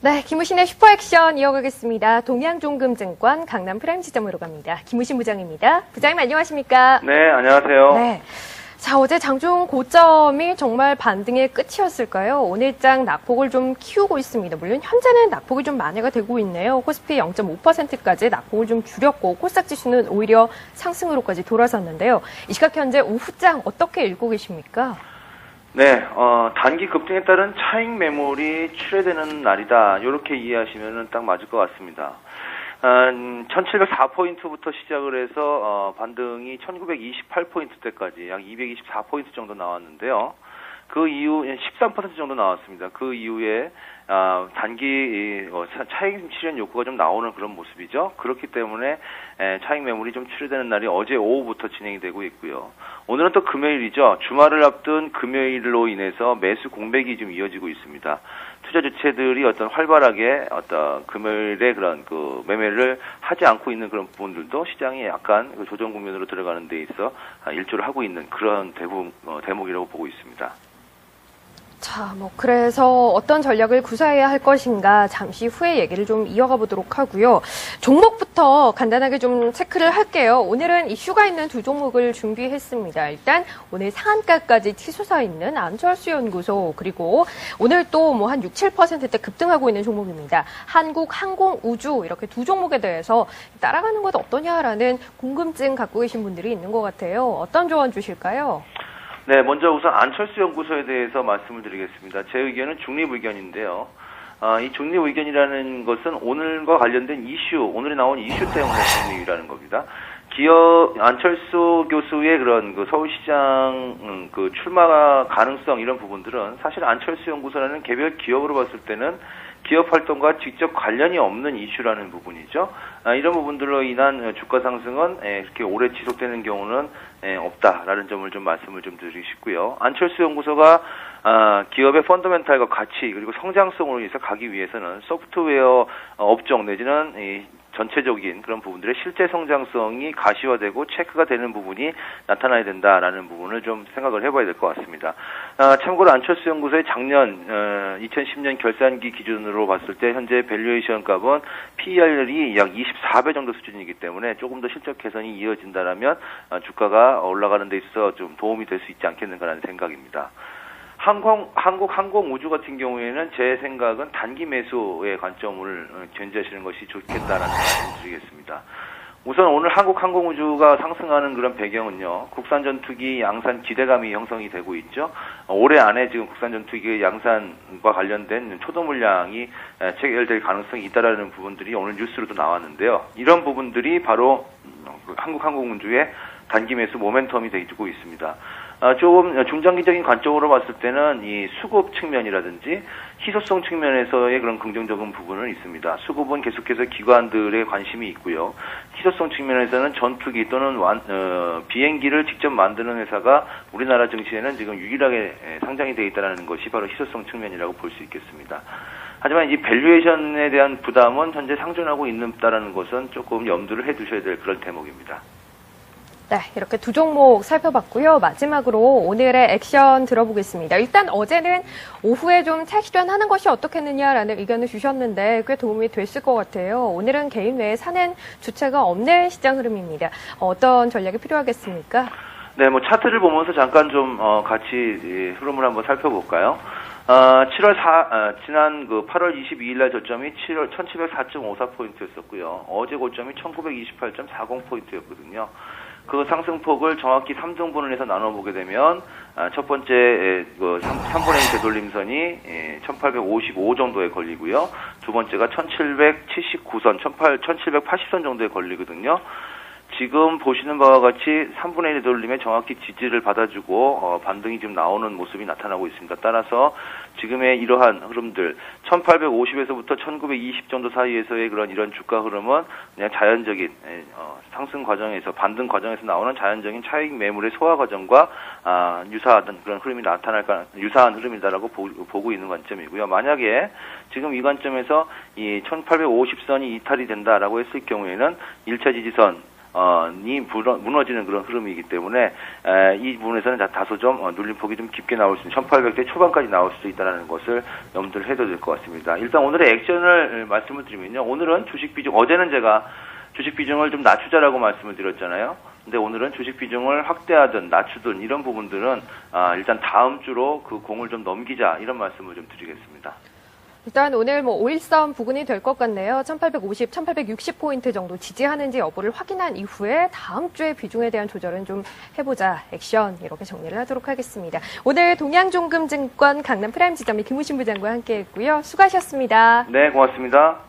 네, 김우신의 슈퍼액션 이어가겠습니다. 동양종금증권 강남프라임 지점으로 갑니다. 김우신 부장입니다. 부장님 안녕하십니까? 네, 안녕하세요. 네. 자, 어제 장중 고점이 정말 반등의 끝이었을까요? 오늘장 낙폭을 좀 키우고 있습니다. 물론 현재는 낙폭이 좀 만회가 되고 있네요. 코스피 0.5%까지 낙폭을 좀 줄였고 코스닥 지수는 오히려 상승으로까지 돌아섰는데요. 이 시각 현재 오후장 어떻게 읽고 계십니까? 네, 단기 급등에 따른 차익 매물이 출회되는 날이다. 이렇게 이해하시면 딱 맞을 것 같습니다. 1704포인트부터 시작을 해서 반등이 1928포인트대까지 약 224포인트 정도 나왔는데요. 그 이후 13% 정도 나왔습니다. 그 이후에 단기 차익 실현 욕구가 좀 나오는 그런 모습이죠. 그렇기 때문에 차익 매물이 좀 출회되는 날이 어제 오후부터 진행이 되고 있고요. 오늘은 또 금요일이죠. 주말을 앞둔 금요일로 인해서 매수 공백이 좀 이어지고 있습니다. 투자 주체들이 어떤 활발하게 어떤 금요일에 그런 그 매매를 하지 않고 있는 그런 부분들도 시장이 약간 그 조정 국면으로 들어가는 데 있어 일조를 하고 있는 그런 대목이라고 보고 있습니다. 자, 그래서 어떤 전략을 구사해야 할 것인가 잠시 후에 얘기를 좀 이어가 보도록 하고요. 종목부터 간단하게 좀 체크를 할게요. 오늘은 이슈가 있는 두 종목을 준비했습니다. 일단 오늘 상한가까지 치솟아 있는 안철수 연구소, 그리고 오늘 또 한 6, 7%대 급등하고 있는 종목입니다. 한국항공우주, 이렇게 두 종목에 대해서 따라가는 것 어떠냐라는 궁금증 갖고 계신 분들이 있는 것 같아요. 어떤 조언 주실까요? 네, 먼저 우선 안철수 연구소에 대해서 말씀을 드리겠습니다. 제 의견은 중립 의견인데요. 이 중립 의견이라는 것은 오늘과 관련된 이슈, 오늘에 나온 이슈 때문에 중립이라는 겁니다. 안철수 교수의 그런 그 서울시장 그 출마 가능성 이런 부분들은 사실 안철수 연구소라는 개별 기업으로 봤을 때는 기업 활동과 직접 관련이 없는 이슈라는 부분이죠. 이런 부분들로 인한 주가 상승은 그렇게 오래 지속되는 경우는 없다라는 점을 좀 말씀을 좀 드리고 싶고요. 안철수 연구소가 기업의 펀더멘탈과 가치 그리고 성장성으로 인해서 가기 위해서는 소프트웨어 업종 내지는 전체적인 그런 부분들의 실제 성장성이 가시화되고 체크가 되는 부분이 나타나야 된다라는 부분을 좀 생각을 해봐야 될 것 같습니다. 참고로 안철수 연구소의 작년 2010년 결산기 기준으로 봤을 때 현재 밸류에이션 값은 PER이 약 24배 정도 수준이기 때문에 조금 더 실적 개선이 이어진다라면 주가가 올라가는 데 있어서 좀 도움이 될 수 있지 않겠는가라는 생각입니다. 한국항공우주 같은 경우에는 제 생각은 단기 매수의 관점을 견지하시는 것이 좋겠다라는 말씀을 드리겠습니다. 우선 오늘 한국항공우주가 상승하는 그런 배경은요, 국산 전투기 양산 기대감이 형성이 되고 있죠. 올해 안에 지금 국산 전투기 양산과 관련된 초도 물량이 체결될 가능성이 있다라는 부분들이 오늘 뉴스로도 나왔는데요. 이런 부분들이 바로 한국항공우주의 단기 매수 모멘텀이 되고 있습니다. 조금 중장기적인 관점으로 봤을 때는 이 수급 측면이라든지 희소성 측면에서의 그런 긍정적인 부분은 있습니다. 수급은 계속해서 기관들의 관심이 있고요. 희소성 측면에서는 전투기 또는 비행기를 직접 만드는 회사가 우리나라 증시에는 지금 유일하게 상장이 되어 있다는 것이 바로 희소성 측면이라고 볼 수 있겠습니다. 하지만 이 밸류에이션에 대한 부담은 현재 상존하고 있다는 것은 조금 염두를 해두셔야 될 그런 대목입니다. 네, 이렇게 두 종목 살펴봤고요. 마지막으로 오늘의 액션 들어보겠습니다. 일단 어제는 오후에 좀 차익 실현하는 것이 어떻겠느냐라는 의견을 주셨는데 꽤 도움이 됐을 것 같아요. 오늘은 개인 외에 사는 주체가 없는 시장 흐름입니다. 어떤 전략이 필요하겠습니까? 네, 차트를 보면서 잠깐 좀 같이 흐름을 한번 살펴볼까요? 지난 8월 22일 날 저점이 1704.54포인트였었고요. 어제 고점이 1928.40포인트였거든요. 그 상승폭을 정확히 3등분을 해서 나눠보게 되면 첫 번째 3분의 1 되돌림선이 1855 정도에 걸리고요. 두 번째가 1779선, 1780선 정도에 걸리거든요. 지금 보시는 바와 같이 3분의 1 되돌림에 정확히 지지를 받아주고 반등이 좀 나오는 모습이 나타나고 있습니다. 따라서 지금의 이러한 흐름들 1850에서부터 1920 정도 사이에서의 이런 주가 흐름은 그냥 자연적인 상승 과정에서 반등 과정에서 나오는 자연적인 차익 매물의 소화 과정과 유사한 그런 흐름이 유사한 흐름이다라고 보고 있는 관점이고요. 만약에 지금 이 관점에서 이 1850선이 이탈이 된다라고 했을 경우에는 1차 지지선 무너지는 그런 흐름이기 때문에 이 부분에서는 다소 좀 눌림폭이 좀 깊게 나올 수 있는 1800대 초반까지 나올 수도 있다는 것을 염두를 해둬야 될 것 같습니다. 일단 오늘의 액션을 말씀을 드리면요. 오늘은 주식 비중, 어제는 제가 주식 비중을 좀 낮추자라고 말씀을 드렸잖아요. 근데 오늘은 주식 비중을 확대하든 낮추든 이런 부분들은 일단 다음 주로 그 공을 좀 넘기자 이런 말씀을 좀 드리겠습니다. 일단 오늘 5일선 부근이 될 것 같네요. 1850, 1860포인트 정도 지지하는지 여부를 확인한 이후에 다음 주에 비중에 대한 조절은 좀 해보자. 액션 이렇게 정리를 하도록 하겠습니다. 오늘 동양종금증권 강남 프라임 지점의 김우신 부장과 함께했고요. 수고하셨습니다. 네, 고맙습니다.